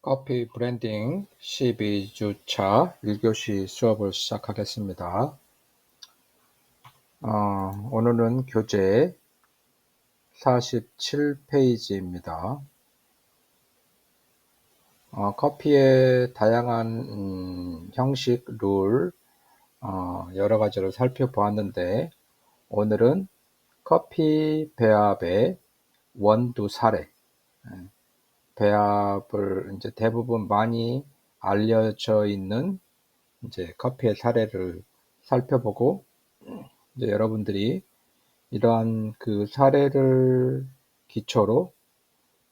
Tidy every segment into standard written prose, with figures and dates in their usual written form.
커피 브랜딩 12주차 1교시 수업을 시작하겠습니다. 오늘은 교재 47페이지입니다. 커피의 다양한 형식, 룰, 여러 가지를 살펴보았는데, 오늘은 커피 배합의 원두 사례, 배합을 이제 대부분 많이 알려져 있는 이제 커피의 사례를 살펴보고, 이제 여러분들이 이러한 그 사례를 기초로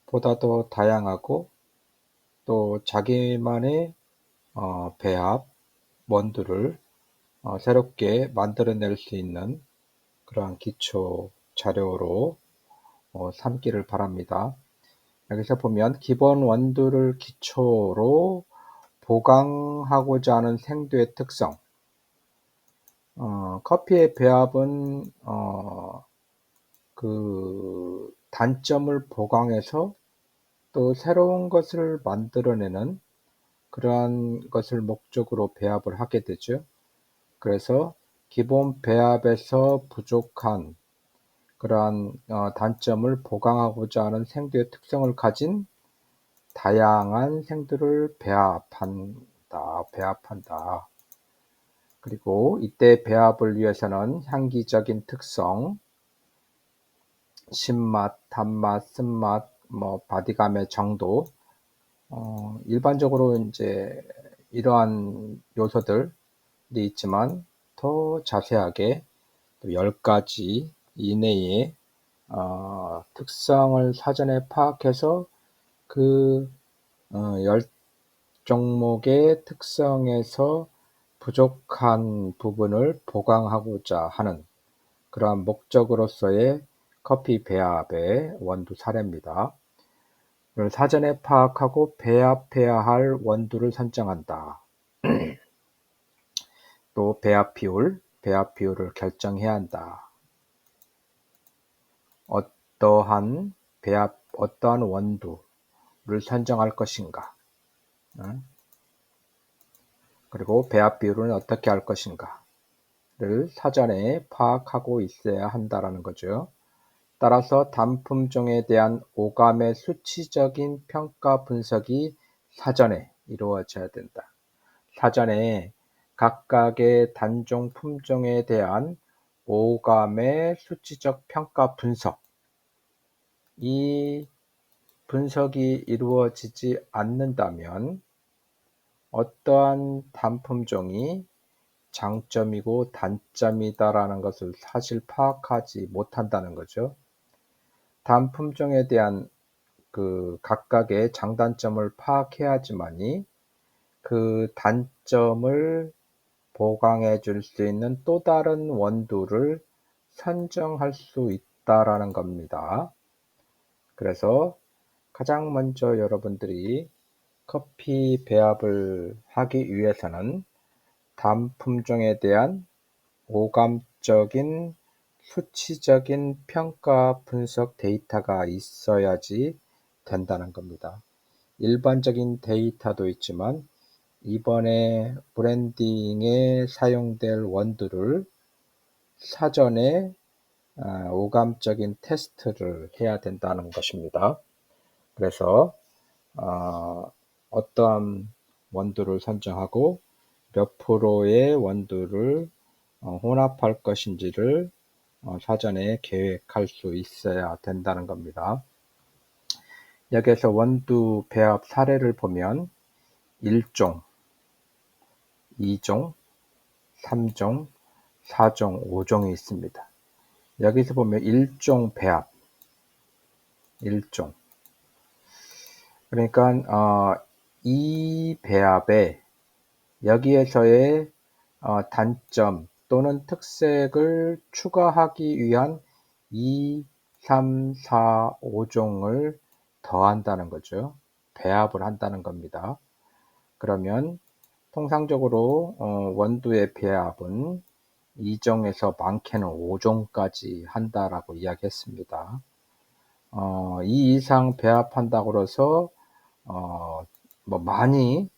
보다 더 다양하고 또 자기만의 배합, 원두를 새롭게 만들어낼 수 있는 그러한 기초 자료로 삼기를 바랍니다. 여기서 보면 기본 원두를 기초로 보강하고자 하는 생두의 특성. 커피의 배합은 그 단점을 보강해서 또 새로운 것을 만들어내는 그러한 것을 목적으로 배합을 하게 되죠. 그래서 기본 배합에서 부족한 그러한 단점을 보강하고자 하는 생두의 특성을 가진 다양한 생두를 배합한다. 그리고 이때 배합을 위해서는 향기적인 특성, 신맛, 단맛, 쓴맛, 바디감의 정도, 일반적으로 이제 이러한 요소들이 있지만 더 자세하게 또 10가지 이내의 특성을 사전에 파악해서 그 10종목의 특성에서 부족한 부분을 보강하고자 하는 그러한 목적으로서의 커피 배합의 원두 사례입니다. 사전에 파악하고 배합해야 할 원두를 선정한다. 또 배합 비율을 결정해야 한다. 어떠한 원두를 선정할 것인가. 그리고 배합 비율은 어떻게 할 것인가를 사전에 파악하고 있어야 한다라는 거죠. 따라서 단품종에 대한 오감의 수치적인 평가 분석이 사전에 이루어져야 된다. 사전에 각각의 단종 품종에 대한 오감의 수치적 평가 분석, 이 분석이 이루어지지 않는다면 어떠한 단품종이 장점이고 단점이다라는 것을 사실 파악하지 못한다는 거죠. 단품종에 대한 그 각각의 장단점을 파악해야지만이 그 단점을 보강해 줄 수 있는 또 다른 원두를 선정할 수 있다라는 겁니다. 그래서 가장 먼저 여러분들이 커피 배합을 하기 위해서는 단품종에 대한 오감적인 수치적인 평가 분석 데이터가 있어야지 된다는 겁니다. 일반적인 데이터도 있지만 이번에 브랜딩에 사용될 원두를 사전에 오감적인 테스트를 해야 된다는 것입니다. 그래서 어떠한 원두를 선정하고 몇 프로의 원두를 혼합할 것인지를 사전에 계획할 수 있어야 된다는 겁니다. 여기에서 원두 배합 사례를 보면 1종, 2종, 3종, 4종, 5종이 있습니다. 여기서 보면 1종 배합, 1종. 그러니까 이 배합에 여기에서의 단점 또는 특색을 추가하기 위한 2, 3, 4, 5종을 더한다는 거죠. 배합을 한다는 겁니다. 그러면 통상적으로 원두의 배합은 2종에서 많게는 5종까지 한다라고 이야기했습니다. 이 이상 배합한다고 해서 많이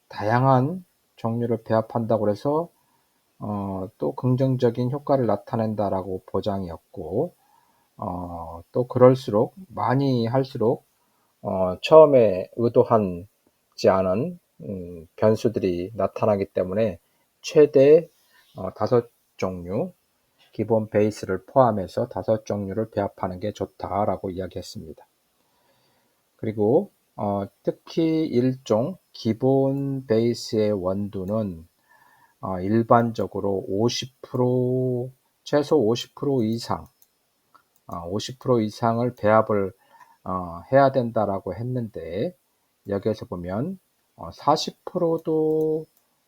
다양한 종류를 배합한다고 해서 또 긍정적인 효과를 나타낸다라고 보장이 없고, 또 그럴수록 많이 할수록 처음에 의도하지 않은 변수들이 나타나기 때문에 최대 5종류, 기본 베이스를 포함해서 5종류를 배합하는 게 좋다라고 이야기했습니다. 그리고 특히 일종 기본 베이스의 원두는 일반적으로 50%, 최소 50% 이상, 50% 이상을 배합을 해야 된다라고 했는데, 여기에서 보면 40%도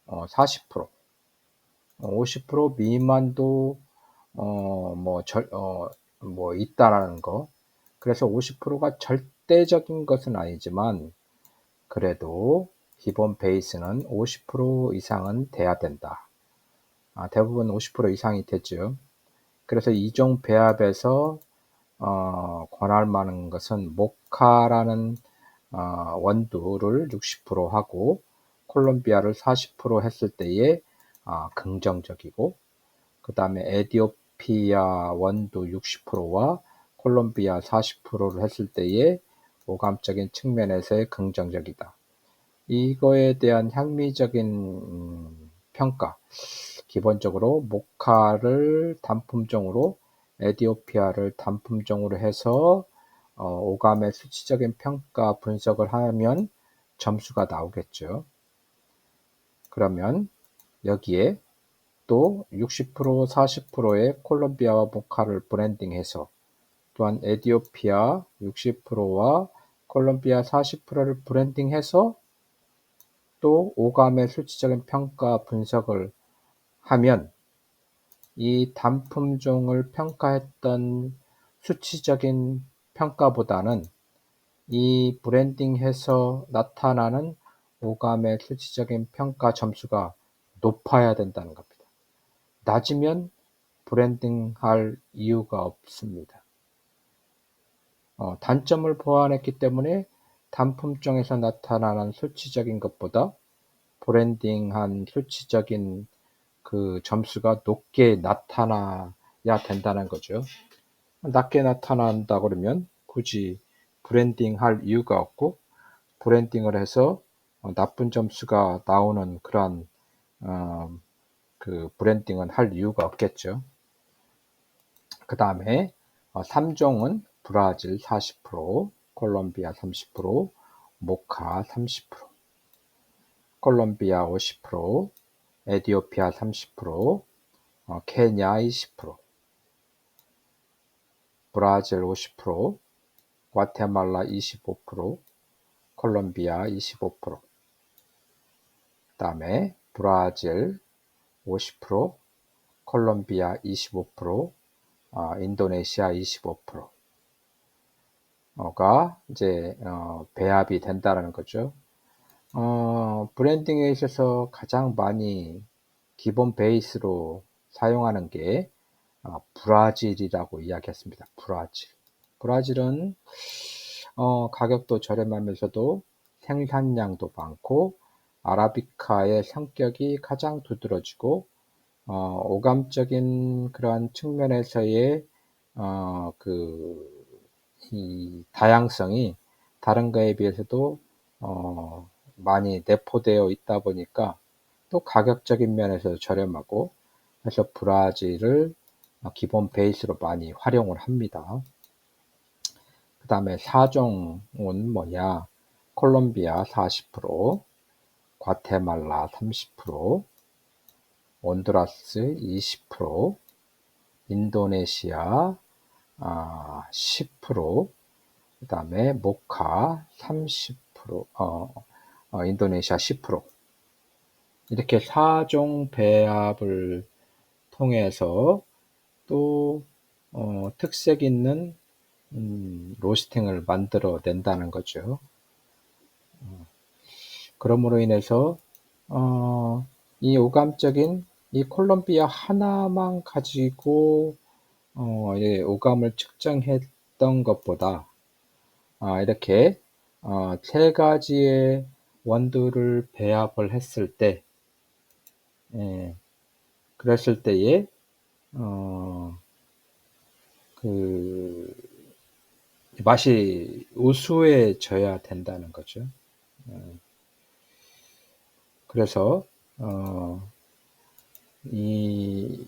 40%, 50% 미만도 있다라는 거. 그래서 50%가 절대적인 것은 아니지만 그래도 기본 베이스는 50% 이상은 돼야 된다. 대부분 50% 이상이 되죠. 그래서 이종 배합에서 권할 만한 것은 모카라는 원두를 60% 하고 콜롬비아를 40% 했을 때에 긍정적이고, 그 다음에 에티오피아 원두 60%와 콜롬비아 40%를 했을 때에 오감적인 측면에서의 긍정적이다. 이거에 대한 향미적인 평가, 기본적으로 모카를 단품종으로, 에티오피아를 단품종으로 해서 오감의 수치적인 평가 분석을 하면 점수가 나오겠죠. 그러면 여기에 또 60%, 40%의 콜롬비아와 모카를 브랜딩해서, 또한 에티오피아 60%와 콜롬비아 40%를 브랜딩해서 또 오감의 수치적인 평가 분석을 하면 이 단품종을 평가했던 수치적인 평가보다는 이 브랜딩해서 나타나는 오감의 수치적인 평가 점수가 높아야 된다는 겁니다. 낮으면 브랜딩할 이유가 없습니다. 단점을 보완했기 때문에 단품종에서 나타나는 수치적인 것보다 브랜딩한 수치적인 그 점수가 높게 나타나야 된다는 거죠. 낮게 나타난다 그러면 굳이 브랜딩할 이유가 없고, 브랜딩을 해서 나쁜 점수가 나오는 그러한 그 브랜딩은 할 이유가 없겠죠. 그 다음에 3종은 브라질 40%, 콜롬비아 30%, 모카 30%, 콜롬비아 50%, 에티오피아 30%, 케냐 20%, 브라질 50%, 과테말라 25%, 콜롬비아 25%, 그 다음에 브라질 50%, 콜롬비아 25%, 인도네시아 25%가 이제 배합이 된다는 거죠. 브랜딩에 있어서 가장 많이 기본 베이스로 사용하는 게 브라질이라고 이야기했습니다. 브라질은 가격도 저렴하면서도 생산량도 많고 아라비카의 성격이 가장 두드러지고 오감적인 그러한 측면에서의 이 다양성이 다른 거에 비해서도 많이 내포되어 있다 보니까 또 가격적인 면에서 저렴하고, 그래서 브라질을 기본 베이스로 많이 활용을 합니다. 그 다음에 4종은 뭐냐? 콜롬비아 40%, 과테말라 30%, 온두라스 20%, 인도네시아 10%, 그 다음에 모카 30%, 인도네시아 10%. 이렇게 4종 배합을 통해서 또 특색 있는 로스팅을 만들어 낸다는 거죠. 그러므로 인해서 이 오감적인 이 콜롬비아 하나만 가지고 오감을 측정했던 것보다 이렇게 세 가지의 원두를 배합을 했을 때, 그랬을 때에 그 맛이 우수해져야 된다는 거죠. 그래서 이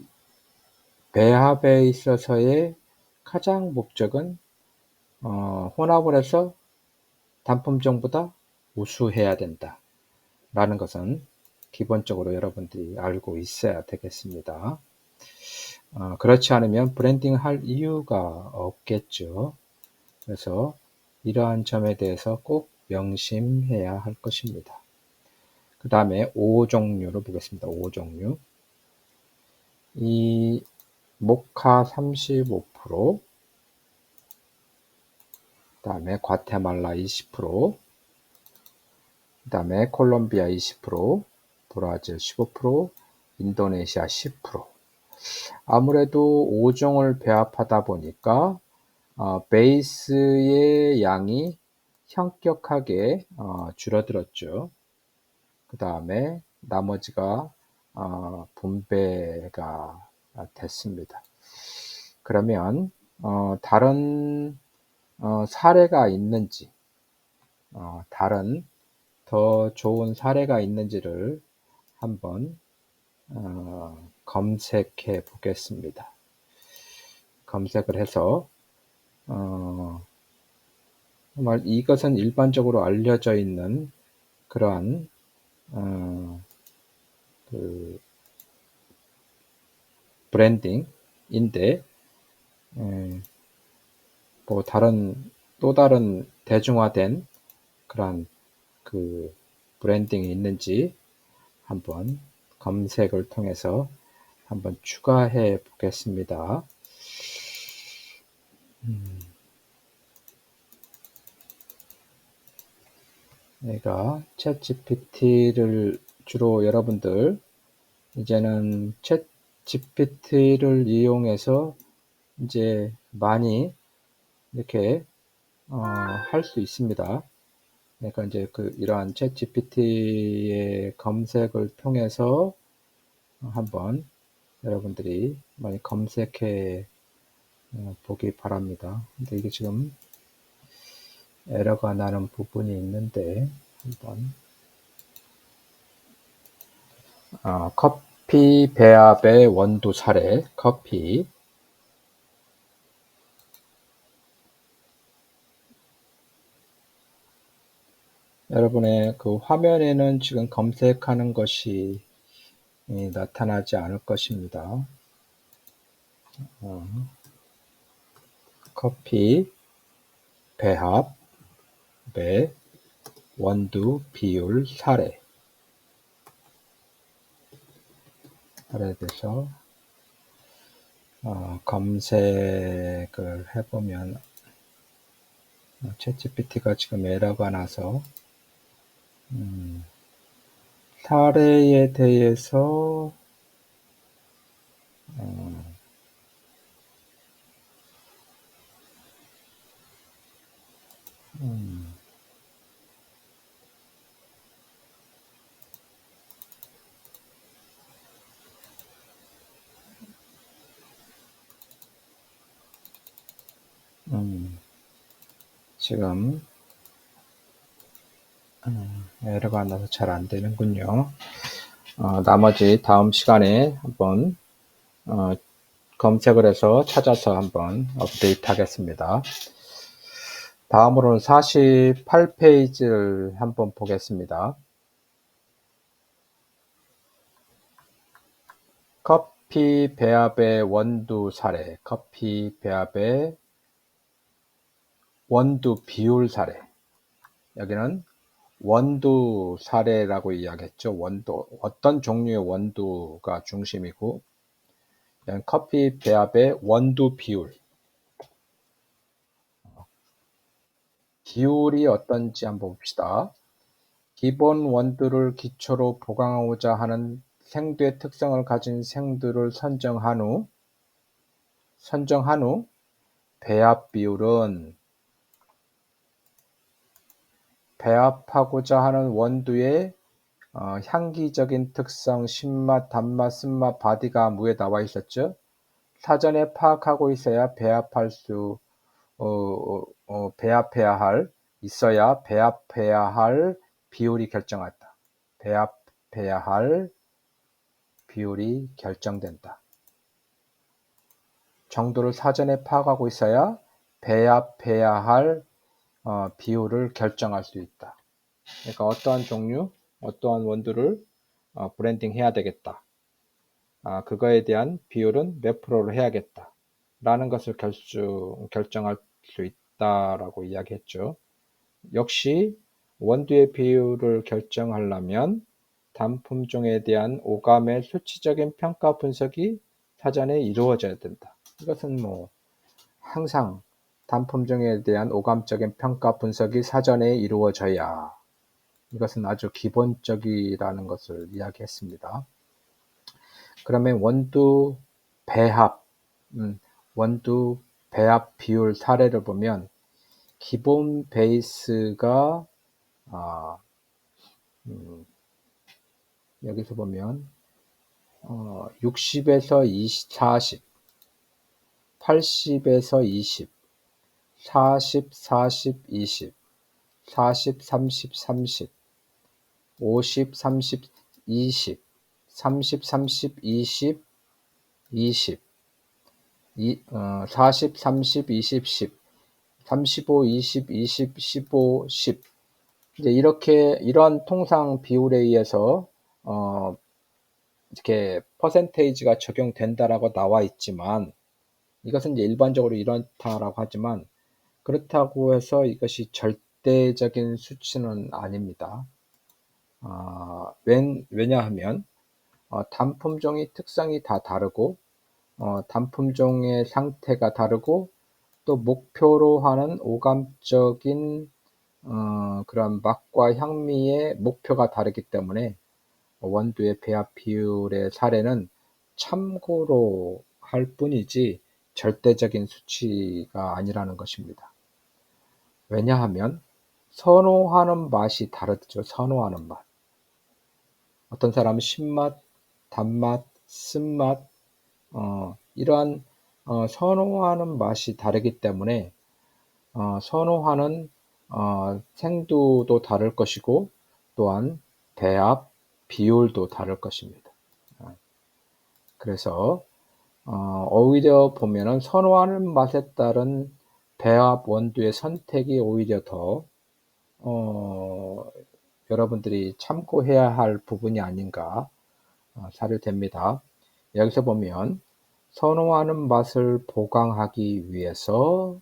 배합에 있어서의 가장 목적은 혼합을 해서 단품종보다 우수해야 된다라는 것은 기본적으로 여러분들이 알고 있어야 되겠습니다. 그렇지 않으면 브랜딩할 이유가 없겠죠. 그래서 이러한 점에 대해서 꼭 명심해야 할 것입니다. 그 다음에 5종류를 보겠습니다. 5종류. 이 모카 35%, 그 다음에 과테말라 20%, 그 다음에 콜롬비아 20%, 브라질 15%, 인도네시아 10%. 아무래도 5종을 배합하다 보니까 베이스의 양이 현격하게 줄어들었죠. 그 다음에 나머지가 분배가 됐습니다. 그러면 다른 사례가 있는지, 다른 더 좋은 사례가 있는지를 한번 검색해 보겠습니다. 검색을 해서 정말 이것은 일반적으로 알려져 있는 그러한 그 브랜딩인데, 뭐 또 다른 대중화된 그런 그 브랜딩이 있는지 한번 검색을 통해서 한번 추가해 보겠습니다. 내가 챗GPT를 주로 여러분들 이제는 챗GPT를 이용해서 이제 많이 이렇게 할 수 있습니다. 그러니까 이제 이러한 챗GPT의 검색을 통해서 한번 여러분들이 많이 검색해 보기 바랍니다. 근데 이게 지금 에러가 나는 부분이 있는데 한번 커피 배합의 원두 사례, 커피 여러분의 그 화면에는 지금 검색하는 것이 나타나지 않을 것입니다. 커피 배합의 원두 비율 사례에 대해서 검색을 해보면 챗GPT가 지금 에러가 나서 사례에 대해서 지금 에러가 나서 잘 안 되는군요. 나머지 다음 시간에 한번 검색을 해서 찾아서 한번 업데이트 하겠습니다. 다음으로는 48페이지를 한번 보겠습니다. 커피 배합의 원두 사례, 커피 배합의 원두 비율 사례. 여기는 원두 사례라고 이야기했죠. 원두, 어떤 종류의 원두가 중심이고, 커피 배합의 원두 비율. 비율이 어떤지 한번 봅시다. 기본 원두를 기초로 보강하고자 하는 생두의 특성을 가진 생두를 선정한 후 배합 비율은 배합하고자 하는 원두의 향기적인 특성, 신맛, 단맛, 쓴맛, 바디감 위에 나와 있었죠. 사전에 파악하고 있어야 배합해야 할 비율이 결정한다. 배합해야 할 비율이 결정된다. 정도를 사전에 파악하고 있어야 배합해야 할 비율을 결정할 수 있다. 그러니까 어떠한 종류, 어떠한 원두를 브랜딩 해야 되겠다. 그거에 대한 비율은 몇 프로로 해야겠다. 라는 것을 결정할 수 있다라고 이야기했죠. 역시 원두의 비율을 결정하려면 단품종에 대한 오감의 수치적인 평가 분석이 사전에 이루어져야 된다. 이것은 항상 단품종에 대한 오감적인 평가 분석이 사전에 이루어져야, 이것은 아주 기본적이라는 것을 이야기했습니다. 그러면 원두 배합 비율 사례를 보면 기본 베이스가 여기서 보면 60에서 20, 40, 80에서 20, 40, 40, 20, 40, 30, 30, 50, 30, 20, 30, 30, 20, 20, 40, 30, 20, 10, 35, 20, 20, 15, 10. 이제 이런 통상 비율에 의해서 이렇게 퍼센테이지가 적용된다라고 나와 있지만, 이것은 이제 일반적으로 이렇다라고 하지만, 그렇다고 해서 이것이 절대적인 수치는 아닙니다. 왜냐하면 단품종의 특성이 다 다르고, 단품종의 상태가 다르고, 또 목표로 하는 오감적인 그런 맛과 향미의 목표가 다르기 때문에 원두의 배합 비율의 사례는 참고로 할 뿐이지 절대적인 수치가 아니라는 것입니다. 왜냐하면 선호하는 맛이 다르죠. 선호하는 맛. 어떤 사람은 신맛, 단맛, 쓴맛, 이러한 선호하는 맛이 다르기 때문에 선호하는 생두도 다를 것이고, 또한 배합 비율도 다를 것입니다. 그래서 오히려 보면은 선호하는 맛에 따른 배합 원두의 선택이 오히려 더 여러분들이 참고해야 할 부분이 아닌가 사료됩니다. 여기서 보면 선호하는 맛을 보강하기 위해서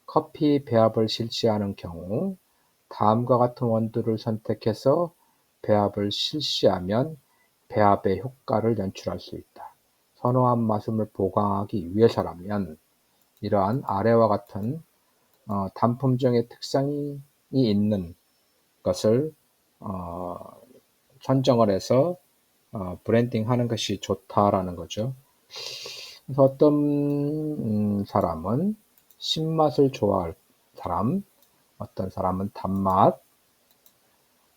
커피 배합을 실시하는 경우 다음과 같은 원두를 선택해서 배합을 실시하면 배합의 효과를 연출할 수 있다. 선호한 맛을 보강하기 위해서라면 이러한 아래와 같은 단품종의 특성이 있는 것을 선정을 해서 브랜딩하는 것이 좋다라는 거죠. 그래서 어떤 사람은 신맛을 좋아할 사람, 어떤 사람은 단맛,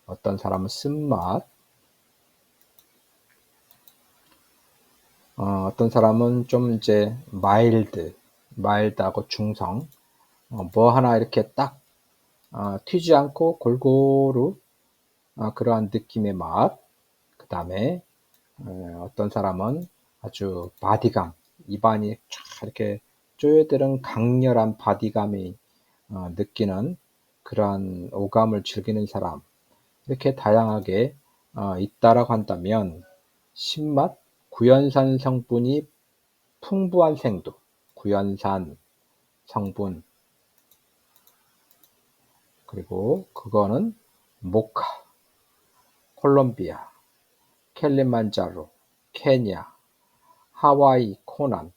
어떤 사람은 쓴맛, 어떤 사람은 좀 이제 마일드하고 중성, 뭐 하나 이렇게 딱 튀지 않고 골고루 그러한 느낌의 맛. 그 다음에 어떤 사람은 아주 바디감, 입안이 쫙 이렇게 쪼여드는 강렬한 바디감이 느끼는 그러한 오감을 즐기는 사람, 이렇게 다양하게 있다라고 한다면 신맛, 구연산 성분이 풍부한 생두, 구연산 성분, 그리고 그거는 모카, 콜롬비아, 캘리만자로, 케냐, 하와이, 코난,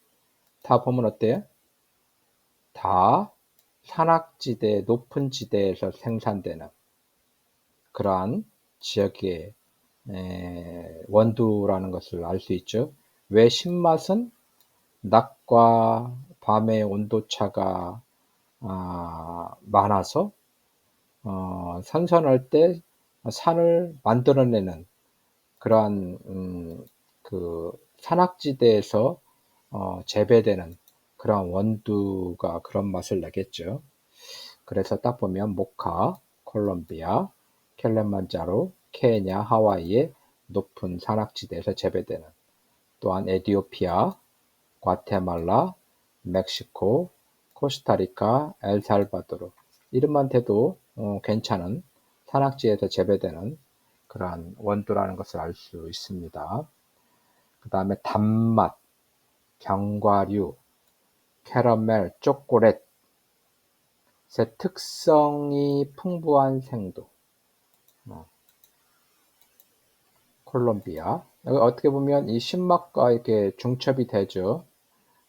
다 보면 어때요? 다 산악지대, 높은 지대에서 생산되는 그러한 지역의 원두라는 것을 알 수 있죠. 왜 신맛은 낮과 밤의 온도차가 많아서 선선할 때 산을 만들어내는 그러한 그 산악지대에서 재배되는 그런 원두가 그런 맛을 내겠죠. 그래서 딱 보면 모카, 콜롬비아, 킬리만자로, 케냐, 하와이의 높은 산악지대에서 재배되는, 또한 에티오피아, 과테말라, 멕시코, 코스타리카, 엘살바도르, 이름만 대도 괜찮은 산악지에서 재배되는 그러한 원두라는 것을 알 수 있습니다. 그 다음에 단맛, 견과류, 캐러멜, 초콜릿, 특성이 풍부한 생도, 콜롬비아. 여기 어떻게 보면 이 신맛과 이렇게 중첩이 되죠.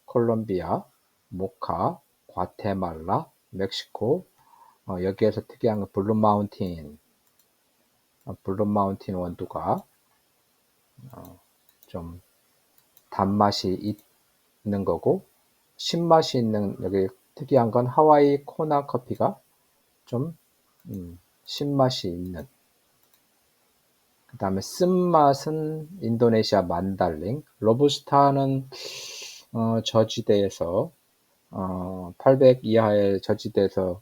콜롬비아, 모카, 과테말라, 멕시코. 여기에서 특이한 건 블루 마운틴 원두가 좀 단맛이 있는 거고, 신맛이 있는, 여기 특이한 건 하와이 코나 커피가 좀 신맛이 있는. 그 다음에 쓴맛은 인도네시아 만달링. 로부스타는 저지대에서 800 이하의 저지대에서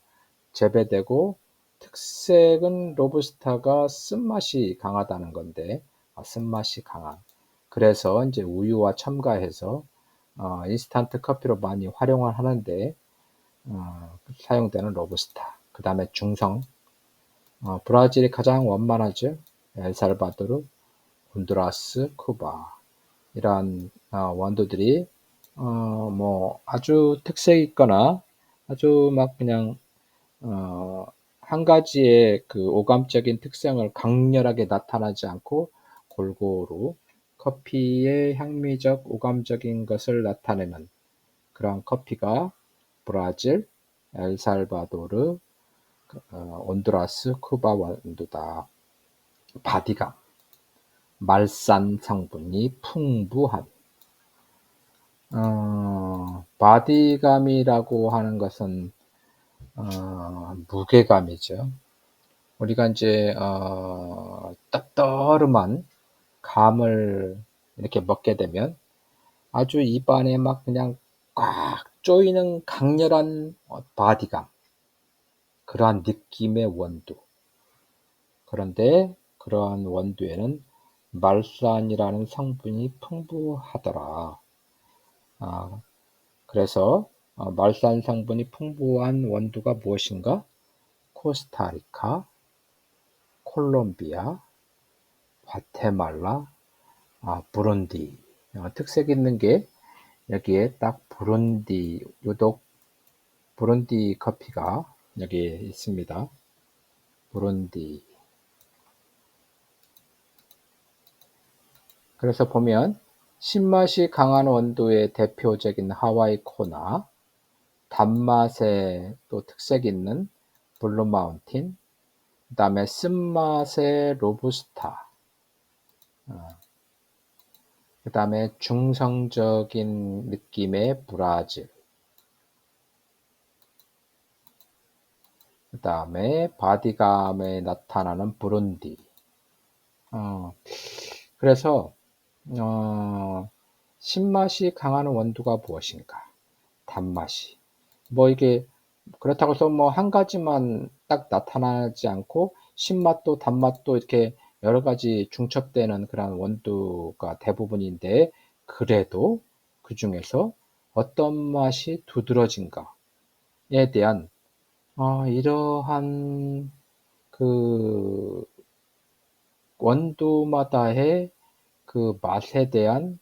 재배되고, 특색은 로부스타가 쓴맛이 강하다는 건데, 쓴맛이 강한. 그래서 이제 우유와 첨가해서 인스턴트 커피로 많이 활용을 하는데 사용되는 로부스타. 그 다음에 중성, 브라질이 가장 원만하죠. 엘살바도르, 혼두라스, 쿠바, 이러한 원두들이 뭐 아주 특색 있거나 아주 막 그냥 한 가지의 그 오감적인 특성을 강렬하게 나타나지 않고 골고루 커피의 향미적 오감적인 것을 나타내는 그런 커피가 브라질, 엘살바도르, 온두라스, 쿠바 원두다. 바디감, 말산 성분이 풍부한. 바디감이라고 하는 것은 무게감이죠. 우리가 이제 떡떠름한 감을 이렇게 먹게 되면 아주 입안에 막 그냥 꽉 조이는 강렬한 바디감, 그러한 느낌의 원두. 그런데 그러한 원두에는 말산이라는 성분이 풍부하더라. 그래서 말산 성분이 풍부한 원두가 무엇인가? 코스타리카, 콜롬비아, 과테말라, 부룬디. 특색 있는 게 여기에 딱 부룬디, 유독 부룬디 커피가 여기에 있습니다. 부룬디. 그래서 보면 신맛이 강한 원두의 대표적인 하와이 코나, 단맛에 또 특색 있는 블루 마운틴, 그 다음에 쓴맛의 로부스타, 그 다음에 중성적인 느낌의 브라질, 그 다음에 바디감에 나타나는 부룬디. 그래서 신맛이 강한 원두가 무엇인가? 단맛이. 뭐 이게 그렇다고 해서 뭐 한 가지만 딱 나타나지 않고 신맛도 단맛도 이렇게 여러 가지 중첩되는 그런 원두가 대부분인데, 그래도 그 중에서 어떤 맛이 두드러진가에 대한 이러한 그 원두마다의 그 맛에 대한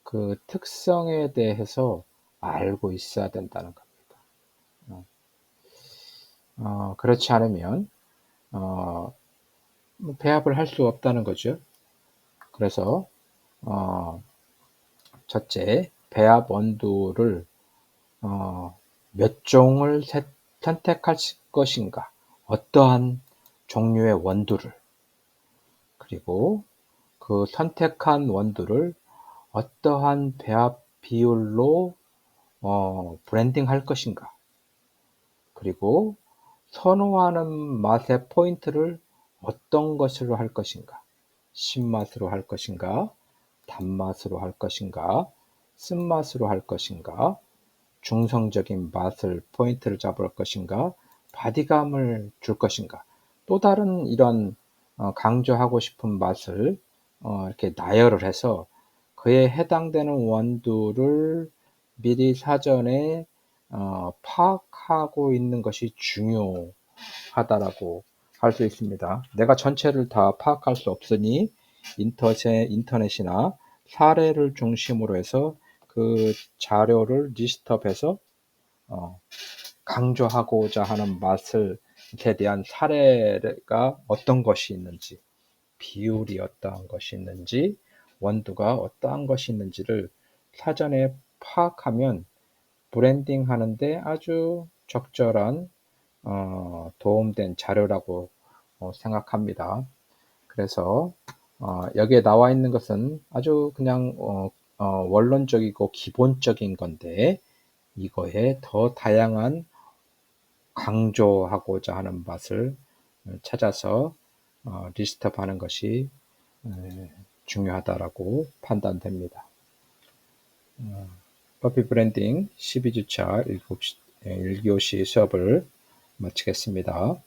그 특성에 대해서 알고 있어야 된다는 겁니다. 그렇지 않으면 배합을 할 수 없다는 거죠. 그래서 첫째, 배합 원두를 몇 종을 선택할 것인가, 어떠한 종류의 원두를, 그리고 그 선택한 원두를 어떠한 배합 비율로 브랜딩 할 것인가, 그리고 선호하는 맛의 포인트를 어떤 것으로 할 것인가? 신맛으로 할 것인가? 단맛으로 할 것인가? 쓴맛으로 할 것인가? 중성적인 맛을 포인트를 잡을 것인가? 바디감을 줄 것인가? 또 다른 이런 강조하고 싶은 맛을 이렇게 나열을 해서 그에 해당되는 원두를 미리 사전에 파악하고 있는 것이 중요하다라고 할 수 있습니다. 내가 전체를 다 파악할 수 없으니 인터넷이나 사례를 중심으로 해서 그 자료를 리스트업해서 강조하고자 하는 맛에 대한 사례가 어떤 것이 있는지, 비율이 어떠한 것이 있는지, 원두가 어떠한 것이 있는지를 사전에 파악하면 브랜딩 하는데 아주 적절한 도움된 자료라고 생각합니다. 그래서 여기에 나와 있는 것은 아주 그냥 원론적이고 기본적인 건데 이거에 더 다양한 강조하고자 하는 맛을 찾아서 리스트업하는 것이 중요하다라고 판단됩니다. 커피 브랜딩 12주차 1교시 수업을 마치겠습니다.